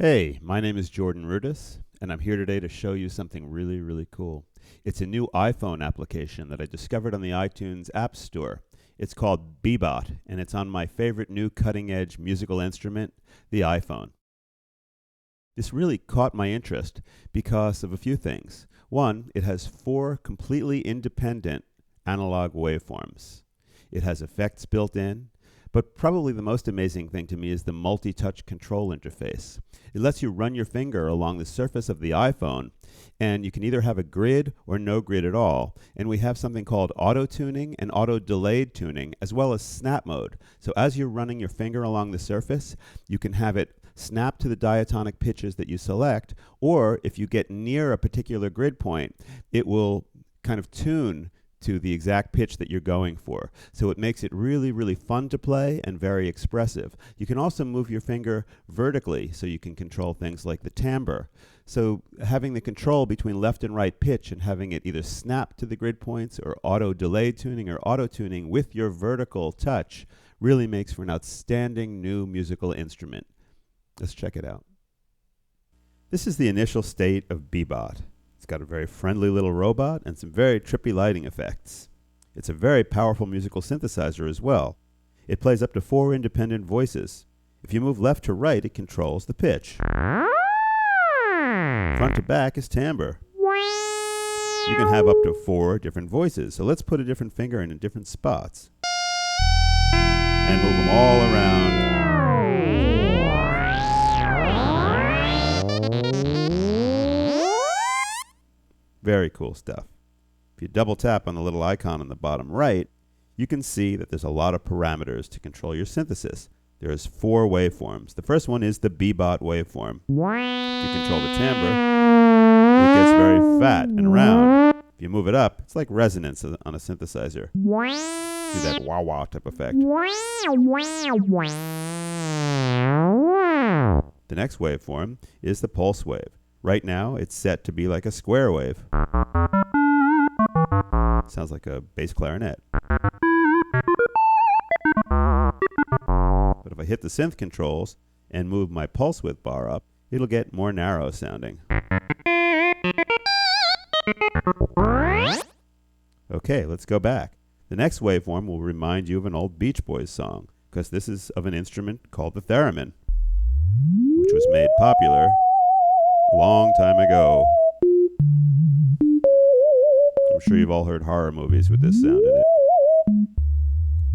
Hey, my name is Jordan Rudess, and I'm here today to show you something really, really cool. It's a new iPhone application that I discovered on the iTunes App Store. It's called Bebot, and it's on my favorite new cutting-edge musical instrument, the iPhone. This really caught my interest because of a few things. One, it has 4 completely independent analog waveforms. It has effects built in, but probably the most amazing thing to me is the multi-touch control interface. It lets you run your finger along the surface of the iPhone, and you can either have a grid or no grid at all. And we have something called auto-tuning and auto-delayed tuning, as well as snap mode. So as you're running your finger along the surface, you can have it snap to the diatonic pitches that you select, or if you get near a particular grid point, it will kind of tune to the exact pitch that you're going for. So it makes it really, really fun to play and very expressive. You can also move your finger vertically so you can control things like the timbre. So having the control between left and right pitch and having it either snap to the grid points or auto-delayed tuning or auto-tuning with your vertical touch really makes for an outstanding new musical instrument. Let's check it out. This is the initial state of Bebot. It's got a very friendly little robot and some very trippy lighting effects. It's a very powerful musical synthesizer as well. It plays up to 4 independent voices. If you move left to right, it controls the pitch. Front to back is timbre. You can have up to 4 different voices, so let's put a different finger in different spots and move them all around. Very cool stuff. If you double tap on the little icon on the bottom right, you can see that there's a lot of parameters to control your synthesis. There's 4 waveforms. The first one is the Bebot waveform. If you control the timbre, it gets very fat and round. If you move it up, it's like resonance on a synthesizer. Do that wah-wah type effect. The next waveform is the pulse wave. Right now, it's set to be like a square wave. Sounds like a bass clarinet. But if I hit the synth controls and move my pulse width bar up, it'll get more narrow sounding. Okay, let's go back. The next waveform will remind you of an old Beach Boys song, because this is of an instrument called the theremin, which was made popular a long time ago. I'm sure you've all heard horror movies with this sound in it.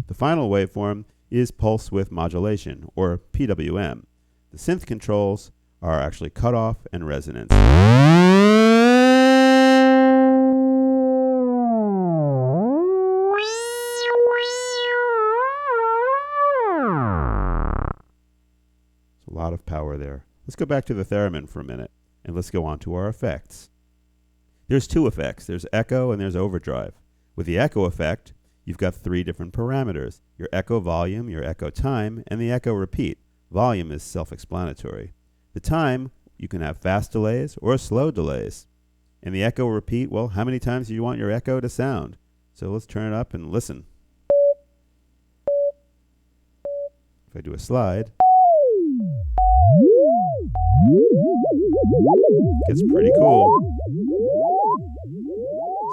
The final waveform is pulse width modulation, or PWM. The synth controls are actually cutoff and resonance. There's a lot of power there. Let's go back to the theremin for a minute, and let's go on to our effects. There's 2 effects. There's echo and there's overdrive. With the echo effect, you've got 3 different parameters: your echo volume, your echo time, and the echo repeat. Volume is self-explanatory. The time, you can have fast delays or slow delays. And the echo repeat, well, how many times do you want your echo to sound? So let's turn it up and listen. If I do a slide, it gets pretty cool.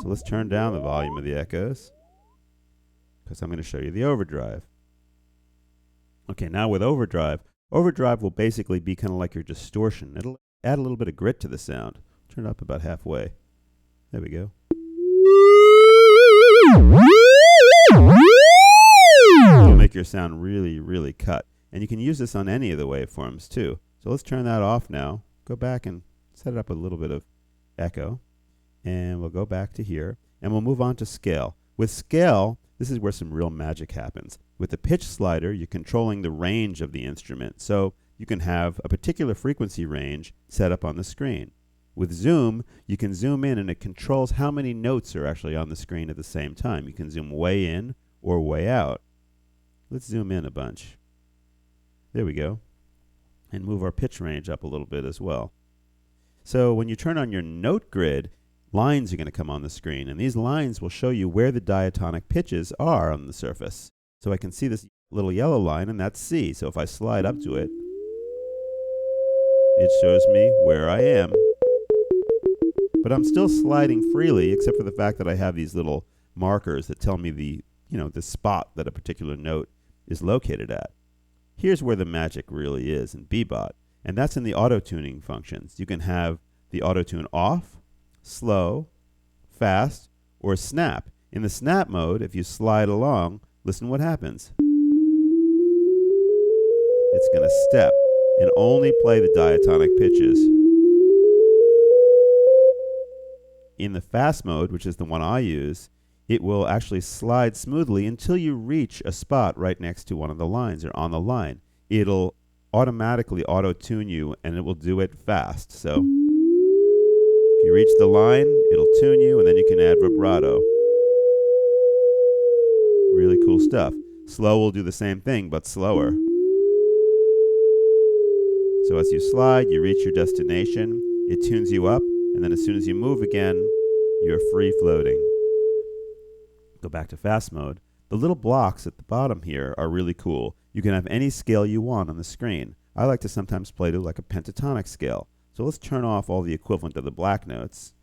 So let's turn down the volume of the echoes, because I'm going to show you the overdrive. Okay, now with overdrive will basically be kind of like your distortion. It'll add a little bit of grit to the sound. Turn it up about halfway. There we go. It'll make your sound really, really cut. And you can use this on any of the waveforms too. So let's turn that off now. Go back and set it up with a little bit of echo. And we'll go back to here. And we'll move on to scale. With scale, this is where some real magic happens. With the pitch slider, you're controlling the range of the instrument. So you can have a particular frequency range set up on the screen. With zoom, you can zoom in and it controls how many notes are actually on the screen at the same time. You can zoom way in or way out. Let's zoom in a bunch. There we go. And move our pitch range up a little bit as well. So when you turn on your note grid, lines are going to come on the screen, and these lines will show you where the diatonic pitches are on the surface. So I can see this little yellow line, and that's C. So if I slide up to it, it shows me where I am. But I'm still sliding freely, except for the fact that I have these little markers that tell me the spot that a particular note is located at. Here's where the magic really is in Bebot, and that's in the auto-tuning functions. You can have the auto-tune off, slow, fast, or snap. In the snap mode, if you slide along, listen what happens. It's going to step and only play the diatonic pitches. In the fast mode, which is the one I use, it will actually slide smoothly until you reach a spot right next to one of the lines or on the line. It'll automatically auto-tune you, and it will do it fast. So if you reach the line, it'll tune you, and then you can add vibrato. Really cool stuff. Slow will do the same thing, but slower. So as you slide, you reach your destination, it tunes you up, and then as soon as you move again, you're free floating. Go back to fast mode. The little blocks at the bottom here are really cool. You can have any scale you want on the screen. I like to sometimes play to like a pentatonic scale. So let's turn off all the equivalent of the black notes,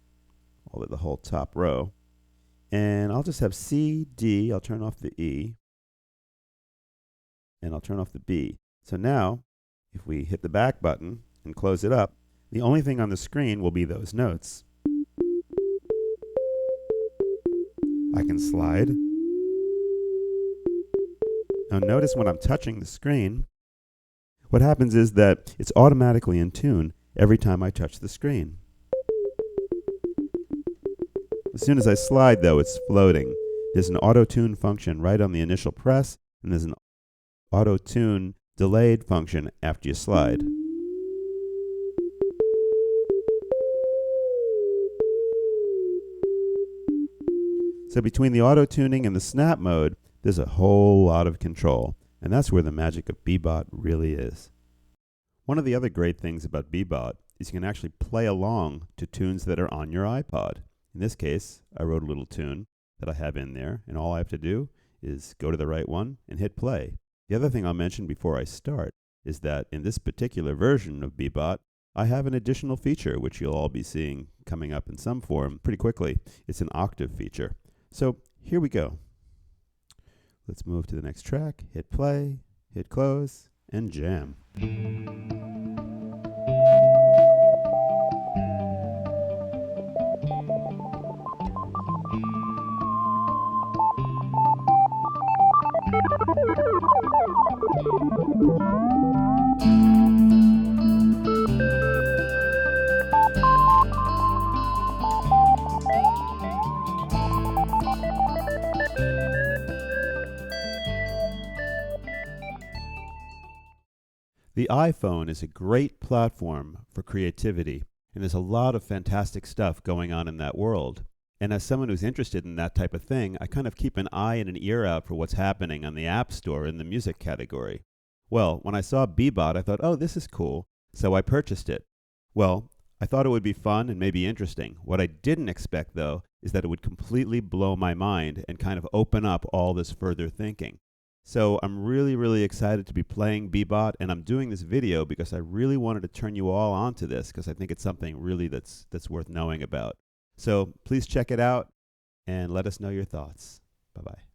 all of the whole top row. And I'll just have C, D, I'll turn off the E, and I'll turn off the B. So now, if we hit the back button and close it up, the only thing on the screen will be those notes. I can slide. Now notice when I'm touching the screen, what happens is that it's automatically in tune every time I touch the screen. As soon as I slide, though, it's floating. There's an auto-tune function right on the initial press, and there's an auto-tune delayed function after you slide. So between the auto-tuning and the snap mode, there's a whole lot of control, and that's where the magic of Bebot really is. One of the other great things about Bebot is you can actually play along to tunes that are on your iPod. In this case, I wrote a little tune that I have in there, and all I have to do is go to the right one and hit play. The other thing I'll mention before I start is that in this particular version of Bebot, I have an additional feature which you'll all be seeing coming up in some form pretty quickly. It's an octave feature. So here we go. Let's move to the next track, hit play, hit close, and jam. The iPhone is a great platform for creativity, and there's a lot of fantastic stuff going on in that world. And as someone who's interested in that type of thing, I kind of keep an eye and an ear out for what's happening on the App Store in the music category. Well, when I saw Bebot, I thought, oh, this is cool, so I purchased it. Well, I thought it would be fun and maybe interesting. What I didn't expect, though, is that it would completely blow my mind and kind of open up all this further thinking. So I'm really, really excited to be playing Bebot, and I'm doing this video because I really wanted to turn you all onto this because I think it's something really that's worth knowing about. So please check it out and let us know your thoughts. Bye-bye.